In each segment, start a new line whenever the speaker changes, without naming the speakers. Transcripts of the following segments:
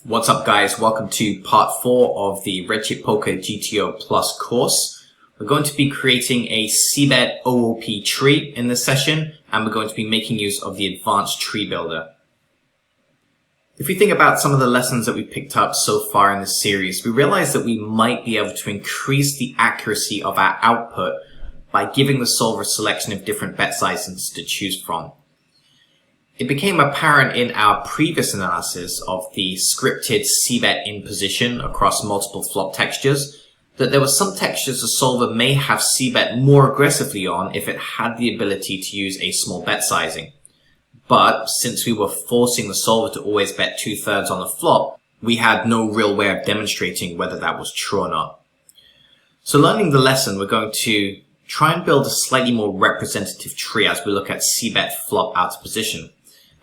What's up guys, welcome to part 4 of the Red Chip Poker GTO Plus course. We're going to be creating a cbet OOP tree in this session, and we're going to be making use of the advanced tree builder. If we think about some of the lessons that we picked up so far in this series, we realize that we might be able to increase the accuracy of our output by giving the solver a selection of different bet sizes to choose from. It became apparent in our previous analysis of the scripted cbet in position across multiple flop textures that there were some textures the solver may have cbet more aggressively on if it had the ability to use a small bet sizing. But since we were forcing the solver to always bet 2/3 on the flop, we had no real way of demonstrating whether that was true or not. So learning the lesson, we're going to try and build a slightly more representative tree as we look at cbet flop out of position.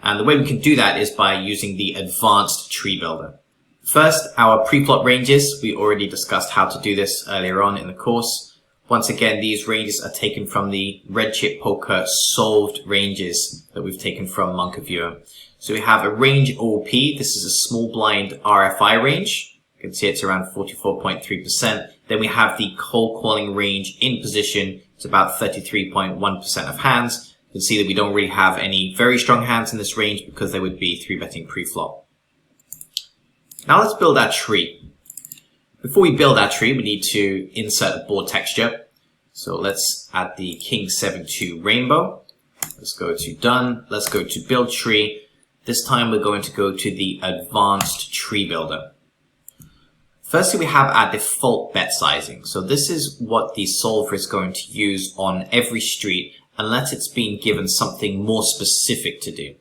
And the way we can do that is by using the advanced tree builder. First, our pre-flop ranges. We already discussed how to do this earlier on in the course. Once again, these ranges are taken from the Red Chip Poker solved ranges that we've taken from Monka Viewer. So we have a range OOP. This is a small blind RFI range. You can see it's around 44.3%. Then we have the cold calling range in position. It's about 33.1% of hands. You can see that we don't really have any very strong hands in this range because they would be 3-betting pre-flop. Now let's build our tree. Before we build our tree, we need to insert a board texture. So let's add the King 7-2 rainbow. Let's go to done. Let's go to build tree. This time we're going to go to the advanced tree builder. Firstly, we have our default bet sizing. So this is what the solver is going to use on every street unless it's being given something more specific to do.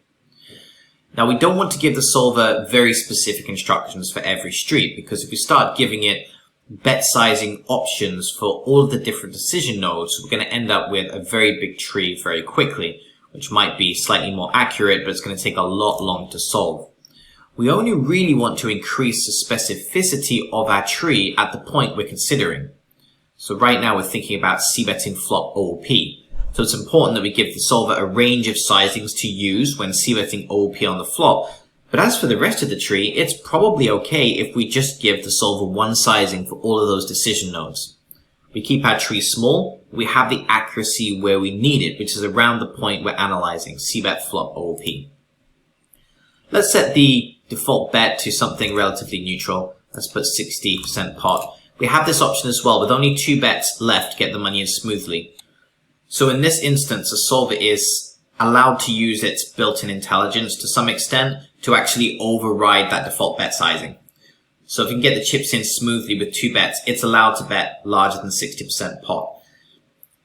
Now, we don't want to give the solver very specific instructions for every street, because if we start giving it bet sizing options for all of the different decision nodes, we're going to end up with a very big tree very quickly, which might be slightly more accurate, but it's going to take a lot longer to solve. We only really want to increase the specificity of our tree at the point we're considering. So right now we're thinking about c-betting flop OOP. So it's important that we give the solver a range of sizings to use when c-betting OOP on the flop. But as for the rest of the tree, it's probably okay if we just give the solver one sizing for all of those decision nodes. We keep our tree small, we have the accuracy where we need it, which is around the point we're analyzing, c-bet flop OOP. Let's set the default bet to something relatively neutral. Let's put 60% pot. We have this option as well, with only 2 bets left to get the money in smoothly. So in this instance, the solver is allowed to use its built-in intelligence to some extent to actually override that default bet sizing. So if you can get the chips in smoothly with 2 bets, it's allowed to bet larger than 60% pot.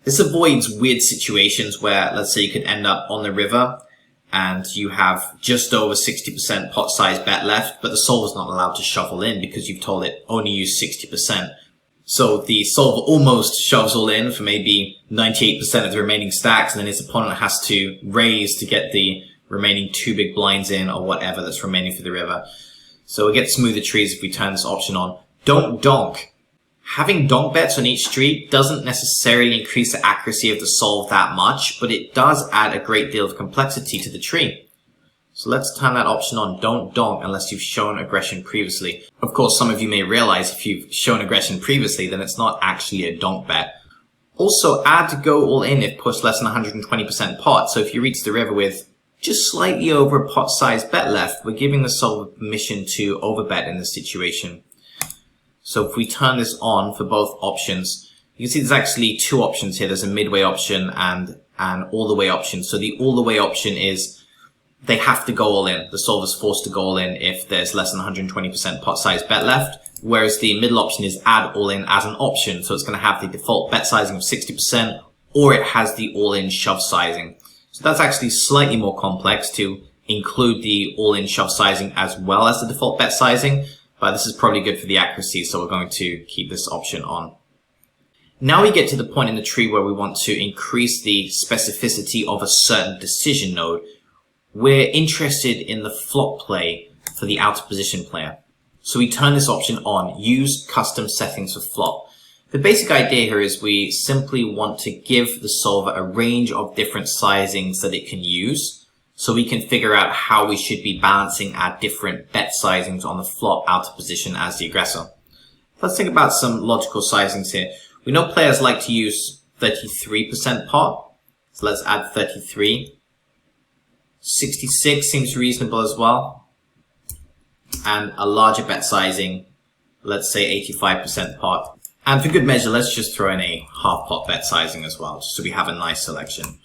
This avoids weird situations where, let's say, you could end up on the river and you have just over 60% pot size bet left, but the solver's not allowed to shuffle in because you've told it only use 60%. So the solver almost shoves all in for maybe 98% of the remaining stacks, and then his opponent has to raise to get the remaining 2 big blinds in or whatever that's remaining for the river. So we get smoother trees if we turn this option on. Don't donk. Having donk bets on each street doesn't necessarily increase the accuracy of the solve that much, but it does add a great deal of complexity to the tree. So let's turn that option on. Don't donk unless you've shown aggression previously. Of course, some of you may realize if you've shown aggression previously, then it's not actually a donk bet. Also, add go all in if pushed less than 120% pot. So if you reach the river with just slightly over a pot size bet left, we're giving the solver permission to overbet in this situation. So if we turn this on for both options, you can see there's actually 2 options here. There's a midway option and an all the way option. So the all the way option is they have to go all in. The solver's forced to go all in if there's less than 120% pot size bet left, whereas the middle option is add all in as an option. So it's going to have the default bet sizing of 60%, or it has the all in shove sizing. So that's actually slightly more complex to include the all in shove sizing as well as the default bet sizing, but this is probably good for the accuracy, so we're going to keep this option on. Now we get to the point in the tree where we want to increase the specificity of a certain decision node. We're interested in the flop play for the out of position player. So we turn this option on, use custom settings for flop. The basic idea here is we simply want to give the solver a range of different sizings that it can use. so we can figure out how we should be balancing our different bet sizings on the flop out of position as the aggressor. Let's think about some logical sizings here. We know players like to use 33% pot, so let's add 33. 66 seems reasonable as well. And a larger bet sizing, let's say 85% pot. And for good measure, let's just throw in a half pot bet sizing as well, just so we have a nice selection.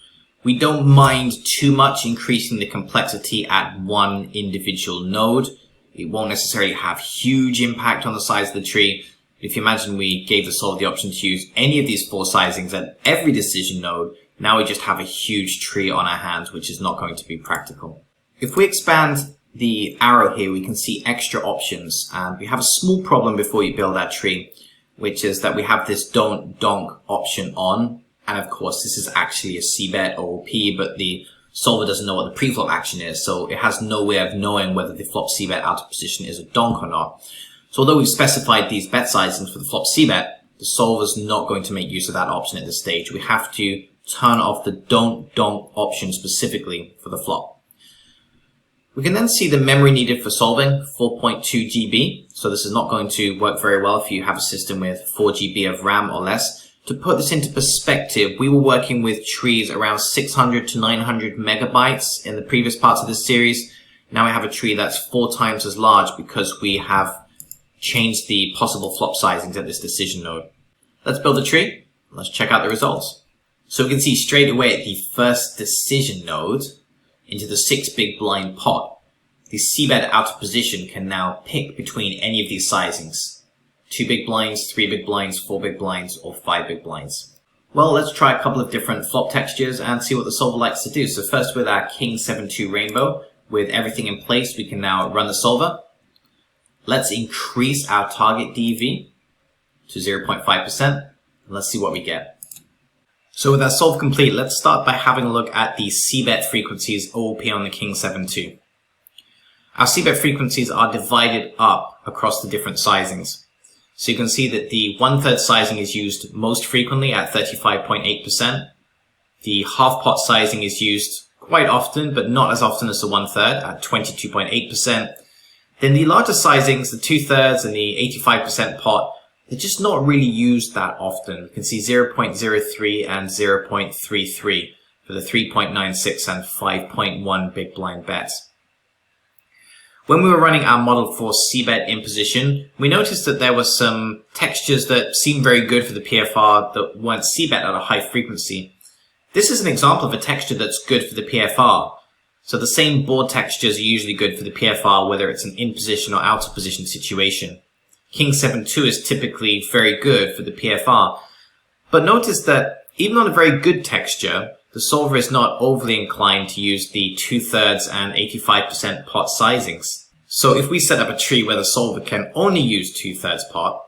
We don't mind too much increasing the complexity at one individual node. It won't necessarily have huge impact on the size of the tree. If you imagine we gave the solver the option to use any of these 4 sizings at every decision node, now we just have a huge tree on our hands, which is not going to be practical. If we expand the arrow here, we can see extra options. And we have a small problem before you build that tree, which is that we have this don't donk option on. And of course, this is actually a c-bet OOP, but the solver doesn't know what the preflop action is, so it has no way of knowing whether the flop c-bet out of position is a donk or not. So although we've specified these bet sizings for the flop c-bet, the solver's not going to make use of that option at this stage. We have to turn off the don't donk option specifically for the flop. We can then see the memory needed for solving, 4.2 GB. So this is not going to work very well if you have a system with 4 GB of RAM or less. To put this into perspective, we were working with trees around 600 to 900 megabytes in the previous parts of this series. Now we have a tree that's 4 times as large because we have changed the possible flop sizings at this decision node. Let's build a tree. Let's check out the results. So we can see straight away at the first decision node into the 6 big blind pot, the c-bet out of position can now pick between any of these sizings. 2 big blinds, 3 big blinds, 4 big blinds, or 5 big blinds. Well, let's try a couple of different flop textures and see what the solver likes to do. So first with our King 7-2 rainbow, with everything in place, we can now run the solver. Let's increase our target DV to 0.5%. Let's see what we get. So with our solve complete, let's start by having a look at the c-bet frequencies OOP on the King 7-2. Our c-bet frequencies are divided up across the different sizings. So you can see that the 1/3 sizing is used most frequently at 35.8%. The half pot sizing is used quite often, but not as often as the 1/3 at 22.8%. Then the larger sizings, the 2/3 and the 85% pot, they're just not really used that often. You can see 0.03 and 0.33 for the 3.96 and 5.1 big blind bets. When we were running our model for c-bet in position, we noticed that there were some textures that seemed very good for the PFR that weren't c-bet at a high frequency. This is an example of a texture that's good for the PFR. So the same board textures are usually good for the PFR, whether it's an in position or out of position situation. King 7-2 is typically very good for the PFR. But notice that even on a very good texture, the solver is not overly inclined to use the 2/3 and 85% pot sizings. So if we set up a tree where the solver can only use 2/3 pot,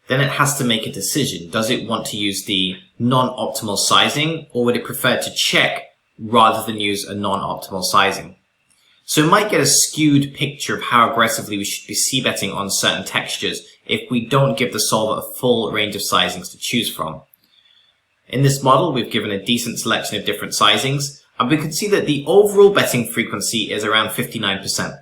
then it has to make a decision. Does it want to use the non-optimal sizing, or would it prefer to check rather than use a non-optimal sizing? So we might get a skewed picture of how aggressively we should be c-betting on certain textures if we don't give the solver a full range of sizings to choose from. In this model, we've given a decent selection of different sizings, and we can see that the overall betting frequency is around 59%.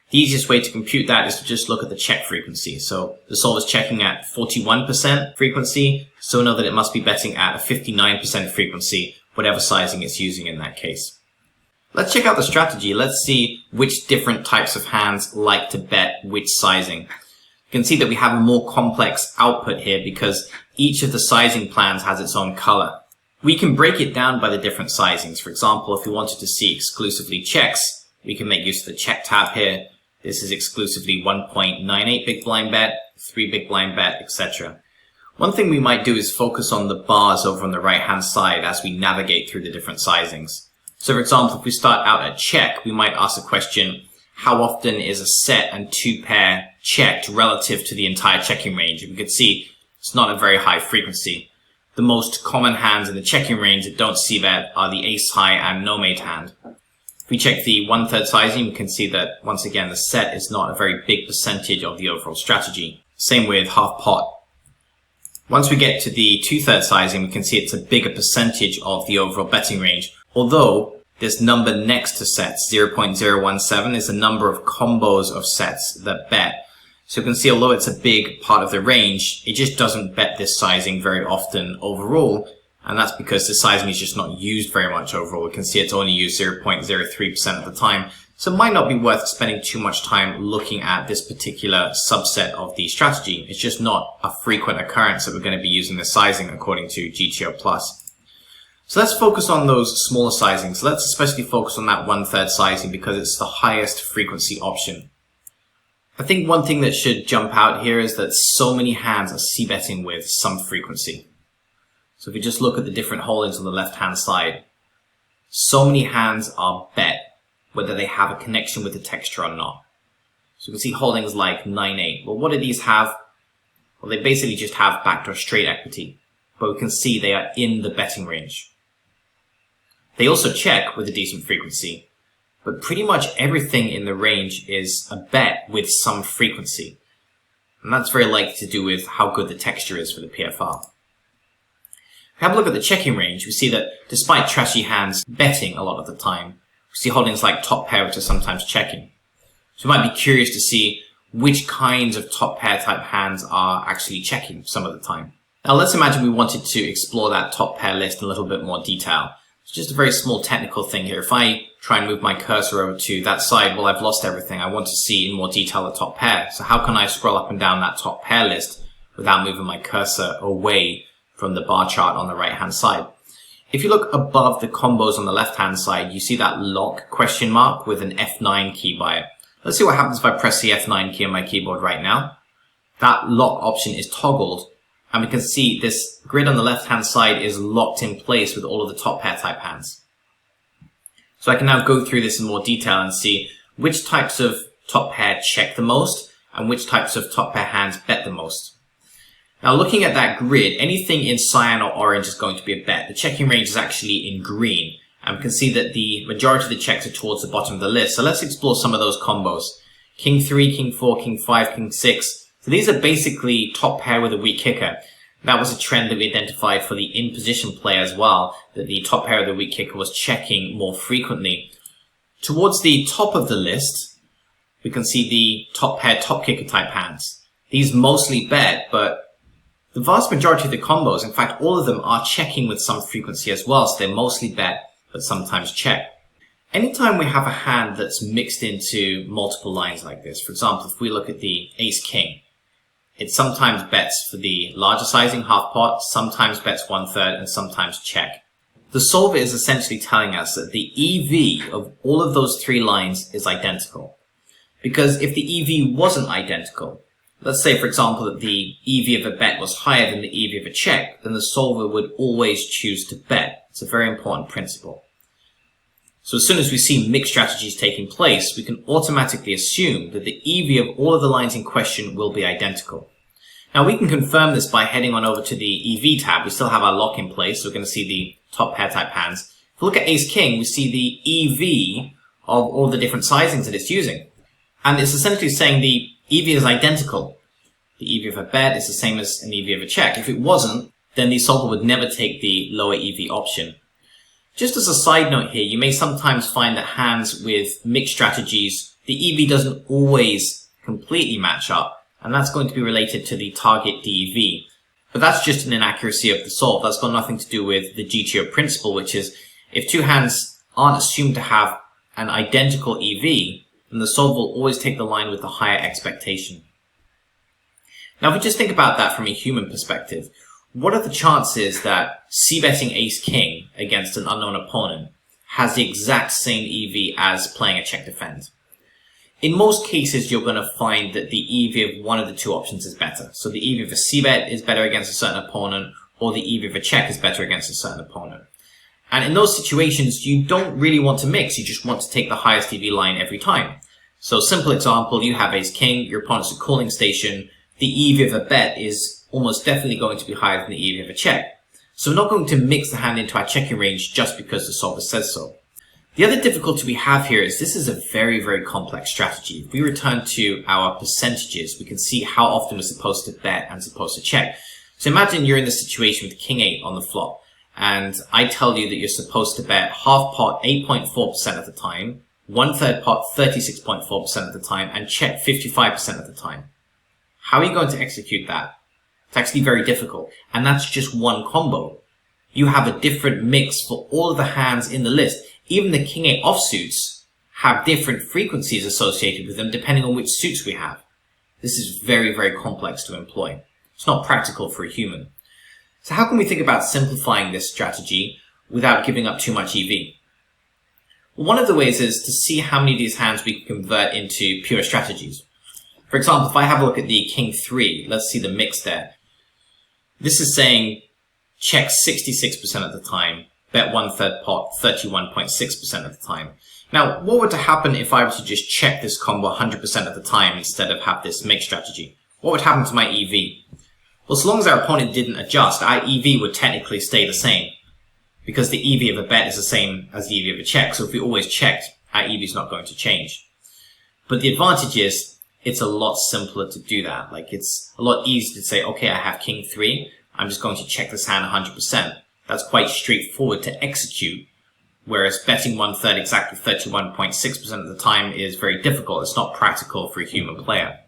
The easiest way to compute that is to just look at the check frequency. So the solver is checking at 41% frequency, so we know that it must be betting at a 59% frequency, whatever sizing it's using in that case. Let's check out the strategy. Let's see which different types of hands like to bet which sizing. You can see that we have a more complex output here because each of the sizing plans has its own color. We can break it down by the different sizings. For example, if we wanted to see exclusively checks, we can make use of the check tab here. This is exclusively 1.98 big blind bet, 3 big blind bet, etc. One thing we might do is focus on the bars over on the right hand side as we navigate through the different sizings. So for example, if we start out at check, we might ask the question, how often is a set and 2 pair checked relative to the entire checking range? And we could see it's not a very high frequency. The most common hands in the checking range that don't c-bet are the ace high and no mate hand. If we check the 1/3 sizing, we can see that once again, the set is not a very big percentage of the overall strategy. Same with half pot. Once we get to the 2/3 sizing, we can see it's a bigger percentage of the overall betting range, although this number next to sets, 0.017, is the number of combos of sets that bet. So you can see, although it's a big part of the range, it just doesn't bet this sizing very often overall. And that's because the sizing is just not used very much overall. We can see it's only used 0.03% of the time. So it might not be worth spending too much time looking at this particular subset of the strategy. It's just not a frequent occurrence that we're going to be using the sizing according to GTO+. So let's focus on those smaller sizings. Let's especially focus on that 1/3 sizing because it's the highest frequency option. I think one thing that should jump out here is that so many hands are c-betting with some frequency. So if we just look at the different holdings on the left-hand side, so many hands are bet whether they have a connection with the texture or not. So you can see holdings like 9-8. Well, what do these have? Well, they basically just have backdoor straight equity, but we can see they are in the betting range. They also check with a decent frequency, but pretty much everything in the range is a bet with some frequency. And that's very likely to do with how good the texture is for the PFR. If we have a look at the checking range, we see that despite trashy hands betting a lot of the time, we see holdings like top pair which are sometimes checking. So we might be curious to see which kinds of top pair type hands are actually checking some of the time. Now let's imagine we wanted to explore that top pair list in a little bit more detail. It's just a very small technical thing here. If I try and move my cursor over to that side, well, I've lost everything. I want to see in more detail the top pair. So how can I scroll up and down that top pair list without moving my cursor away from the bar chart on the right-hand side? If you look above the combos on the left-hand side, you see that lock question mark with an F9 key by it. Let's see what happens if I press the F9 key on my keyboard right now. That lock option is toggled, and we can see this grid on the left-hand side is locked in place with all of the top pair type hands. So I can now go through this in more detail and see which types of top pair check the most and which types of top pair hands bet the most. Now looking at that grid, anything in cyan or orange is going to be a bet. The checking range is actually in green, and we can see that the majority of the checks are towards the bottom of the list. So let's explore some of those combos. King 3, King 4, King 5, King 6. So these are basically top pair with a weak kicker. That was a trend that we identified for the in-position play as well, that the top pair of the weak kicker was checking more frequently. Towards the top of the list, we can see the top pair, top kicker type hands. These mostly bet, but the vast majority of the combos, in fact all of them, are checking with some frequency as well, so they mostly bet, but sometimes check. Anytime we have a hand that's mixed into multiple lines like this, for example, if we look at the ace-king, it sometimes bets for the larger sizing half pot, sometimes bets 1/3, and sometimes check. The solver is essentially telling us that the EV of all of those three lines is identical. Because if the EV wasn't identical, let's say for example that the EV of a bet was higher than the EV of a check, then the solver would always choose to bet. It's a very important principle. So as soon as we see mixed strategies taking place, we can automatically assume that the EV of all of the lines in question will be identical. Now we can confirm this by heading on over to the EV tab. We still have our lock in place, so we're going to see the top pair type hands. If we look at ace-king, we see the EV of all the different sizings that it's using. And it's essentially saying the EV is identical. The EV of a bet is the same as an EV of a check. If it wasn't, then the solver would never take the lower EV option. Just as a side note here, you may sometimes find that hands with mixed strategies, the EV doesn't always completely match up, and that's going to be related to the target DEV. But that's just an inaccuracy of the solve. That's got nothing to do with the GTO principle, which is if two hands aren't assumed to have an identical EV, then the solve will always take the line with the higher expectation. Now, if we just think about that from a human perspective, what are the chances that c-betting ace-king against an unknown opponent has the exact same EV as playing a check-defend? In most cases, you're going to find that the EV of one of the two options is better. So the EV of a c-bet is better against a certain opponent, or the EV of a check is better against a certain opponent. And in those situations, you don't really want to mix. You just want to take the highest EV line every time. So simple example, you have ace-king, your opponent's a cooling station. The EV of a bet is almost definitely going to be higher than the EV of a check. So we're not going to mix the hand into our checking range just because the solver says so. The other difficulty we have here is this is a very, very complex strategy. If we return to our percentages, we can see how often we're supposed to bet and supposed to check. So imagine you're in this situation with king 8 on the flop, and I tell you that you're supposed to bet half pot 8.4% of the time, one-third pot 36.4% of the time, and check 55% of the time. How are you going to execute that? It's actually very difficult, and that's just one combo. You have a different mix for all of the hands in the list. Even the king 8 offsuits have different frequencies associated with them depending on which suits we have. This is very, very complex to employ. It's not practical for a human. So how can we think about simplifying this strategy without giving up too much EV? Well, one of the ways is to see how many of these hands we can convert into pure strategies. For example, if I have a look at the king 3, let's see the mix there. This is saying check 66% of the time, bet one-third pot 31.6% of the time. Now, what would happen if I were to just check this combo 100% of the time instead of have this mix strategy? What would happen to my EV? Well, so long as our opponent didn't adjust, our EV would technically stay the same, because the EV of a bet is the same as the EV of a check. So if we always checked, our EV is not going to change. But the advantage is it's a lot simpler to do that. Like, it's a lot easier to say, okay, I have king 3. I'm just going to check this hand 100%. That's quite straightforward to execute. Whereas betting one-third exactly 31.6% of the time is very difficult. It's not practical for a human player.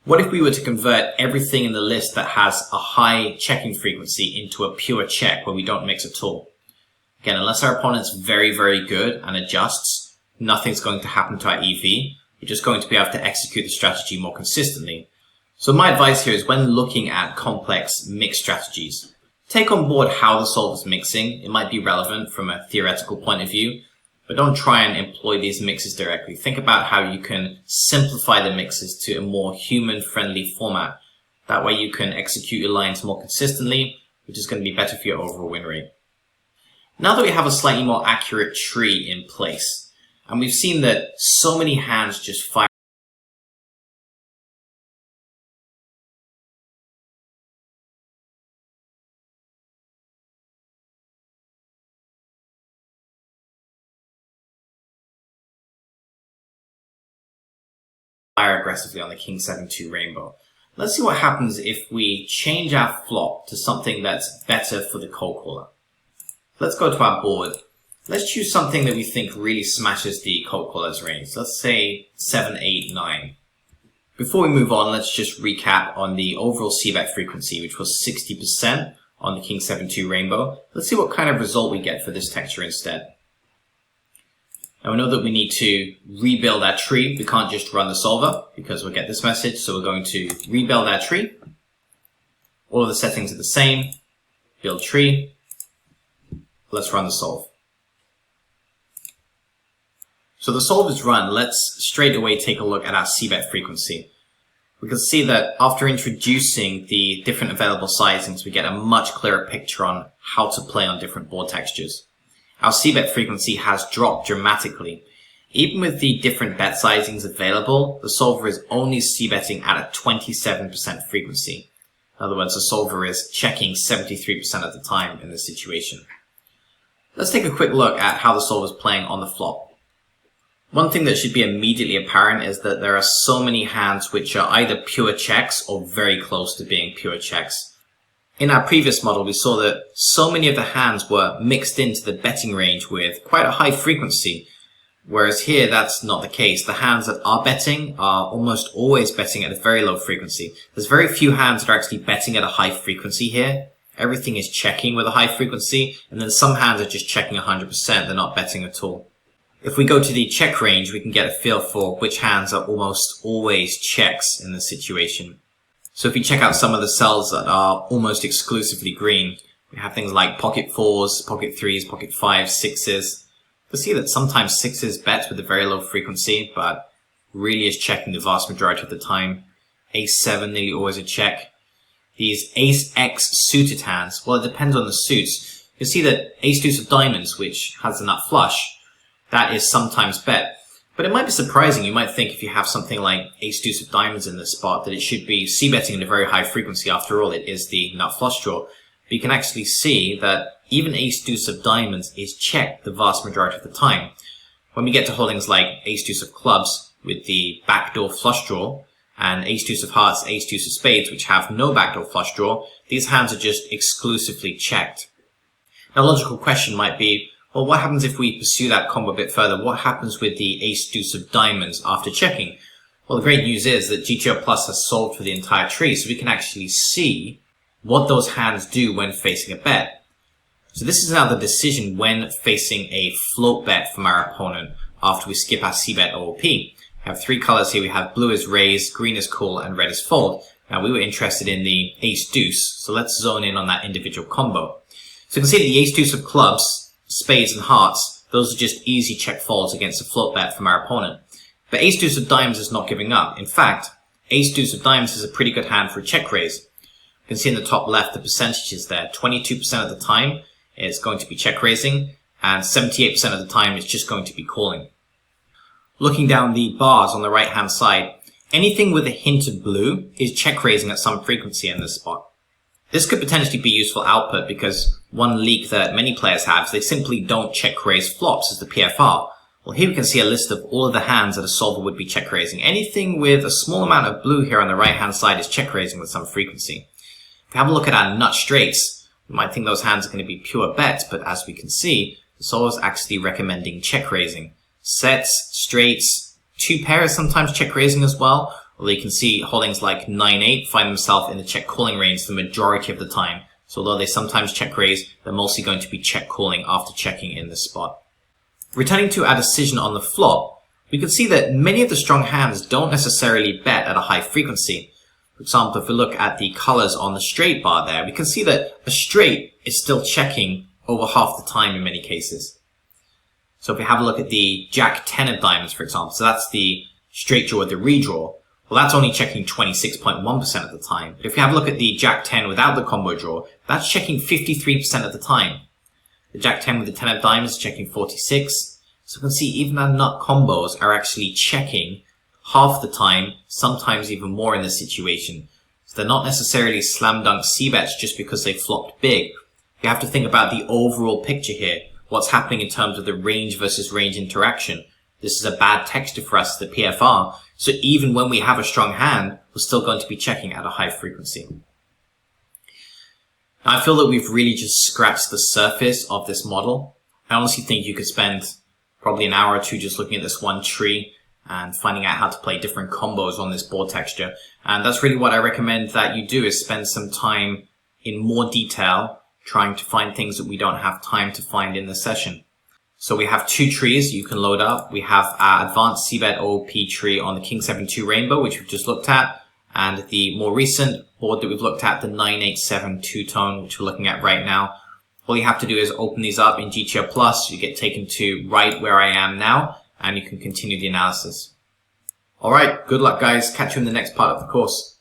What if we were to convert everything in the list that has a high checking frequency into a pure check where we don't mix at all? Again, unless our opponent's very, very good and adjusts, nothing's going to happen to our EV. We're just going to be able to execute the strategy more consistently. So my advice here is when looking at complex mix strategies, take on board how the solver's mixing. It might be relevant from a theoretical point of view, but don't try and employ these mixes directly. Think about how you can simplify the mixes to a more human-friendly format. That way you can execute your lines more consistently, which is going to be better for your overall win rate. Now that we have a slightly more accurate tree in place, and we've seen that so many hands just fire aggressively on the king 7-2 rainbow. Let's see what happens if we change our flop to something that's better for the cold caller. Let's go to our board. Let's choose something that we think really smashes the cold caller's range. Let's say 7-8-9. Before we move on, let's just recap on the overall c-bet frequency, which was 60% on the king 7-2 rainbow. Let's see what kind of result we get for this texture instead. Now we know that we need to rebuild our tree. We can't just run the solver because we'll get this message. So we're going to rebuild our tree. All of the settings are the same. Build tree. Let's run the solve. So the solve is run. Let's straight away take a look at our c-bet frequency. We can see that after introducing the different available sizings, we get a much clearer picture on how to play on different board textures. Our c-bet frequency has dropped dramatically. Even with the different bet sizings available, the solver is only c-betting at a 27% frequency. In other words, the solver is checking 73% of the time in this situation. Let's take a quick look at how the solver is playing on the flop. One thing that should be immediately apparent is that there are so many hands which are either pure checks or very close to being pure checks. In our previous model, we saw that so many of the hands were mixed into the betting range with quite a high frequency, whereas here that's not the case. The hands that are betting are almost always betting at a very low frequency. There's very few hands that are actually betting at a high frequency here. Everything is checking with a high frequency, and then some hands are just checking 100%. They're not betting at all. If we go to the check range, we can get a feel for which hands are almost always checks in this situation. So if we check out some of the cells that are almost exclusively green, we have things like pocket 4s, pocket 3s, pocket 5s, 6s. You'll see that sometimes 6s bet with a very low frequency, but really is checking the vast majority of the time. Ace 7 nearly always a check. These Ace X suited hands, well, it depends on the suits. You'll see that Ace Deuce of Diamonds, which has a nut flush, that is sometimes bet. But it might be surprising. You might think if you have something like Ace Deuce of Diamonds in this spot that it should be c-betting at a very high frequency. After all, it is the nut flush draw. But you can actually see that even Ace Deuce of Diamonds is checked the vast majority of the time. When we get to holdings like Ace Deuce of Clubs with the backdoor flush draw, and Ace Deuce of Hearts, Ace Deuce of Spades, which have no backdoor flush draw, these hands are just exclusively checked. Now, a logical question might be, well, what happens if we pursue that combo a bit further? What happens with the ace deuce of diamonds after checking? Well, the great news is that GTO Plus has solved for the entire tree, so we can actually see what those hands do when facing a bet. So this is now the decision when facing a float bet from our opponent after we skip our c-bet OOP. We have three colors here. We have blue is raise, green is call, and red is fold. Now, we were interested in the ace deuce, so let's zone in on that individual combo. So you can see the ace deuce of clubs, spades, and hearts, those are just easy check folds against a float bet from our opponent. But ace deuce of diamonds is not giving up. In fact, ace deuce of diamonds is a pretty good hand for a check raise. You can see in the top left the percentages there. 22% of the time it's going to be check raising, and 78% of the time it's just going to be calling. Looking down the bars on the right hand side, anything with a hint of blue is check raising at some frequency in this spot. This could potentially be useful output because one leak that many players have is they simply don't check raise flops as the PFR. Well, here we can see a list of all of the hands that a solver would be check raising. Anything with a small amount of blue here on the right hand side is check raising with some frequency. If we have a look at our nut straights, you might think those hands are going to be pure bets, but as we can see, the solver is actually recommending check raising. Sets, straights, two pairs sometimes check raising as well. Although you can see holdings like 9-8 find themselves in the check calling range the majority of the time. So although they sometimes check raise, they're mostly going to be check calling after checking in this spot. Returning to our decision on the flop, we can see that many of the strong hands don't necessarily bet at a high frequency. For example, if we look at the colors on the straight bar there, we can see that a straight is still checking over half the time in many cases. So if we have a look at the Jack 10 of diamonds, for example, so that's the straight draw with the redraw, well, that's only checking 26.1% of the time. But if we have a look at the Jack 10 without the combo draw, that's checking 53% of the time. The Jack 10 with the 10 of diamonds is checking 46. So you can see even our nut combos are actually checking half the time, sometimes even more in this situation. So they're not necessarily slam dunk c-bets just because they flopped big. You have to think about the overall picture here. What's happening in terms of the range versus range interaction. This is a bad texture for us, the PFR. So even when we have a strong hand, we're still going to be checking at a high frequency. Now, I feel that we've really just scratched the surface of this model. I honestly think you could spend probably an hour or two just looking at this one tree and finding out how to play different combos on this board texture. And that's really what I recommend that you do, is spend some time in more detail trying to find things that we don't have time to find in the session. So we have two trees you can load up. We have our advanced c-bet OOP tree on the King 7-2 Rainbow, which we've just looked at, and the more recent board that we've looked at, the 9-8-7 two-tone, which we're looking at right now. All you have to do is open these up in GTO Plus. You get taken to right where I am now, and you can continue the analysis. All right, good luck, guys. Catch you in the next part of the course.